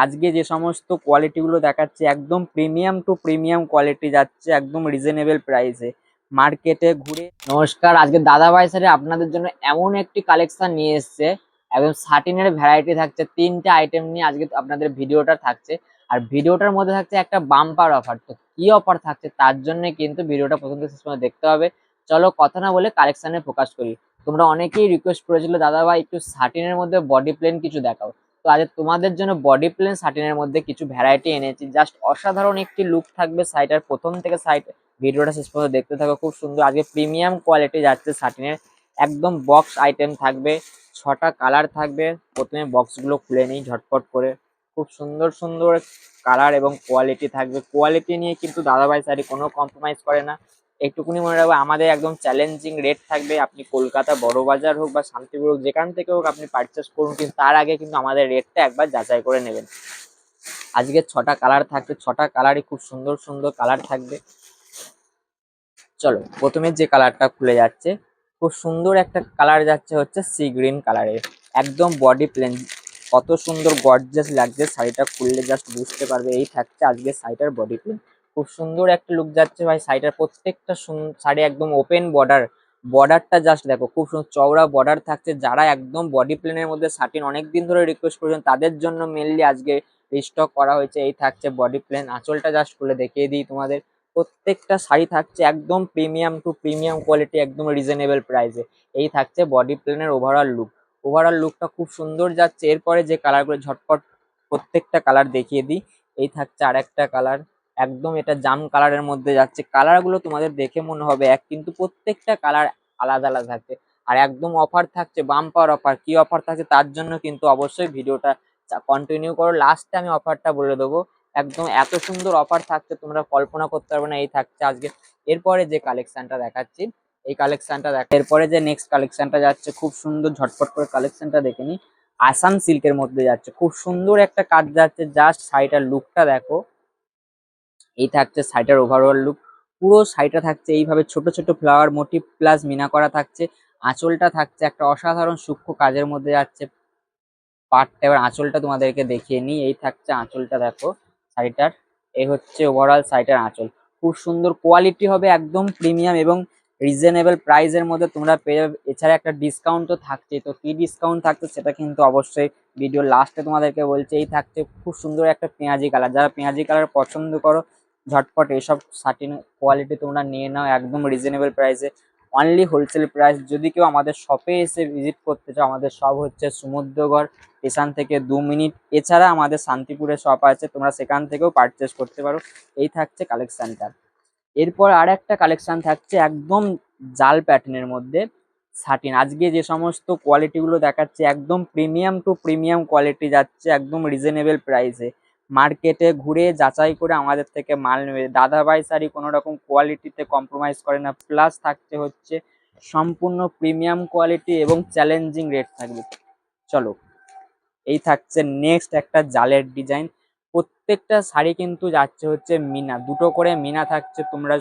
আজকে যে সমস্ত কোয়ালিটিগুলো দেখাচ্ছে একদম প্রিমিয়াম টু প্রিমিয়াম কোয়ালিটি যাচ্ছে একদম রিজনেবল প্রাইসে মার্কেটে ঘুরে। নমস্কার, আজকে দাদা ভাই স্যারে আপনাদের জন্য এমন একটি কালেকশন নিয়ে এসেছে। একদম সাটিনের ভ্যারাইটি থাকছে, 3টে আইটেম নিয়ে আজকে আপনাদের ভিডিওটা থাকছে। আর ভিডিওটার মধ্যে থাকছে একটা বাম্পার অফার। তো কি অফার থাকছে তার জন্য কিন্তু ভিডিওটা প্রথম থেকে শেষ পর্যন্ত দেখতে হবে। চলো কথা না বলে কালেকশনে ফোকাস করি। তোমরা অনেকেই রিকোয়েস্ট করেছিল দাদা ভাই একটু সাটিনের মধ্যে বডি প্লেন কিছু দেখাও। তো আজ তোমাদের জন্য বডি প্লেন সাটিনের মধ্যে কিছু ভ্যারাইটি এনেছি। জাস্ট অসাধারণ একটি লুক থাকবে সাইটার, প্রথম থেকে সাইট ভিডিওটা শেষ পর্যন্ত দেখতে থাকো। খুব সুন্দর আজকে প্রিমিয়াম কোয়ালিটি যাচ্ছে সাটিনের, একদম বক্স আইটেম থাকবে, 6টা কালার থাকবে। প্রথমে বক্সগুলো খুলে নিই ঝটপট করে। খুব সুন্দর সুন্দর কালার এবং কোয়ালিটি থাকবে। কোয়ালিটি নিয়ে কিন্তু দাদাভাই শাড়ি কোনো কম্প্রোমাইজ করে না। একটুকুনি মনে রাখবো আমাদের একদম চ্যালেঞ্জিং রেট থাকবে। আপনি কলকাতা বড় বাজার হোক বা শান্তিপুর হোক, যেখান থেকে হোক আপনি পারচেস করুন, কিন্তু তার আগে কিন্তু আমাদের রেটটা একবার যাচাই করে নেবেন। আজকে 6টা কালার থাকবে, 6টা কালারই খুব সুন্দর সুন্দর কালার থাকবে। চলো প্রথমে যে কালারটা খুলে যাচ্ছে, খুব সুন্দর একটা কালার যাচ্ছে হচ্ছে সি গ্রিন কালারের, একদম বডি প্লেন। কত সুন্দর গর্জিয়াস লাগছে শাড়িটা, খুললে জাস্ট বুঝতে পারবে। এই থাকছে আজকে শাড়িটার বডি প্লেন। খুব সুন্দর একটা লুক যাচ্ছে ভাই শাড়িটার। প্রত্যেকটা শাড়ি একদম ওপেন বর্ডার, বর্ডারটা জাস্ট দেখো খুব সুন্দর চওড়া বর্ডার থাকছে। যারা একদম বডি প্লেনের মধ্যে শাড়ি অনেকদিন ধরে রিকোয়েস্ট করেছেন তাদের জন্য মেনলি আজকে রিস্টক করা হয়েছে। এই থাকছে বডি প্লেন। আঁচলটা জাস্ট খুলে দেখিয়ে দিই তোমাদের। প্রত্যেকটা শাড়ি থাকছে একদম প্রিমিয়াম টু প্রিমিয়াম কোয়ালিটি, একদম রিজনেবল প্রাইসে। এই থাকছে বডি প্লেনের ওভারঅল লুক। ওভারঅল লুকটা খুব সুন্দর যাচ্ছে। এরপরে যে কালারগুলো ঝটপট প্রত্যেকটা কালার দেখিয়ে দিই। এই থাকছে আরেকটা কালার, একদম এটা জাম কালারের মধ্যে যাচ্ছে। কালারগুলো তোমাদের দেখে মনে হবে এক, কিন্তু প্রত্যেকটা কালার আলাদা আলাদা থাকছে। আর একদম অফার থাকছে, বাম্পার অফার। কি অফার থাকছে তার জন্য কিন্তু অবশ্যই ভিডিওটা কন্টিনিউ করো। লাস্টে আমি অফারটা বলে দেবো। একদম এত সুন্দর অফার থাকছে তোমরা কল্পনা করতে পারবে না। এই থাকছে আজকে। এরপরে যে কালেকশনটা দেখাচ্ছি, এই কালেকশনটা দেখা, এরপরে যে নেক্সট কালেকশনটা যাচ্ছে খুব সুন্দর, ঝটপট করে কালেকশনটা দেখে নি। আসাম সিল্কের মধ্যে যাচ্ছে, খুব সুন্দর একটা কাজ যাচ্ছে। জাস্ট শাড়িটার লুকটা দেখো। এই থাকছে শাড়িটার ওভারঅল লুক। পুরো শাড়িটা থাকছে এইভাবে ছোট ছোট ফ্লাওয়ার মোটিভ প্লাস মিনা করা থাকছে। আঁচলটা থাকছে একটা অসাধারণ সূক্ষ্ম কাজের মধ্যে যাচ্ছে পাটটা। এবার আঁচলটা তোমাদেরকে দেখিয়ে নিই। এই থাকছে আঁচলটা দেখো শাড়িটার। এই হচ্ছে ওভারঅল শাড়িটার আঁচল। খুব সুন্দর কোয়ালিটি হবে, একদম প্রিমিয়াম এবং রিজনেবল প্রাইসের মধ্যে তোমরা পেয়ে যাবে। এছাড়া একটা ডিসকাউন্ট তো থাকছে। তো কি ডিসকাউন্ট থাকছে সেটা কিন্তু অবশ্যই ভিডিও লাস্টে তোমাদেরকে বলছে। এই থাকছে খুব সুন্দর একটা পেঁয়াজি কালার। যারা পেঁয়াজি কালার পছন্দ করো ঝটপট এইসব শার্টিন কোয়ালিটি তোমরা নিয়ে নাও একদম রিজনেবল প্রাইসে, অনলি হোলসেল প্রাইস। যদি কেউ আমাদের শপে এসে ভিজিট করতে চাও, আমাদের শপ হচ্ছে সমুদ্রগড় স্টেশন থেকে 2 মিনিট। এছাড়া আমাদের শান্তিপুরে শপ আছে, তোমরা সেখান থেকেও পারচেস করতে পারো। এই থাকছে কালেকশনটা। এরপর আর একটা কালেকশন থাকছে একদম জাল প্যাটার্নের মধ্যে শাটিন। আজকে যে সমস্ত কোয়ালিটিগুলো দেখাচ্ছে একদম প্রিমিয়াম টু প্রিমিয়াম কোয়ালিটি যাচ্ছে একদম রিজনেবল প্রাইসে। মার্কেটে ঘুরে যাচাই করে আমাদের থেকে মাল নেবে। দাদাভাই শাড়ি কোনো রকম কোয়ালিটিতে কম্প্রোমাইজ করে না। প্লাস থাকছে হচ্ছে সম্পূর্ণ প্রিমিয়াম কোয়ালিটি এবং চ্যালেঞ্জিং রেট থাকবে। চলো এই থাকছে নেক্সট একটা জালের ডিজাইন। প্রত্যেকটা শাড়ি কিন্তু যাচ্ছে হচ্ছে মিনা, দুটো করে মিনা থাকছে। তোমরা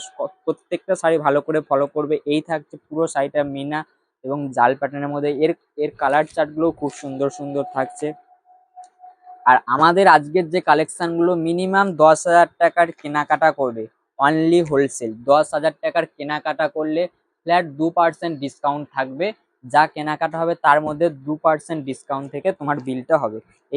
প্রত্যেকটা শাড়ি ভালো করে ফলো করবে। এই থাকছে পুরো শাড়িটা মিনা এবং জাল প্যাটার্নের মধ্যে। এর এর কালার চার্টগুলো খুব সুন্দর সুন্দর থাকছে। আর আমাদের আজকের যে কালেকশনগুলো মিনিমাম 10,000 টাকার কেনাকাটা করবে, অনলি হোলসেল 10,000 টাকার কেনাকাটা করলে ফ্ল্যাট 2% ডিসকাউন্ট থাকবে। যা কেনাকাটা হবে তার মধ্যে 2% ডিসকাউন্ট থেকে তোমার বিলটা হবে। এই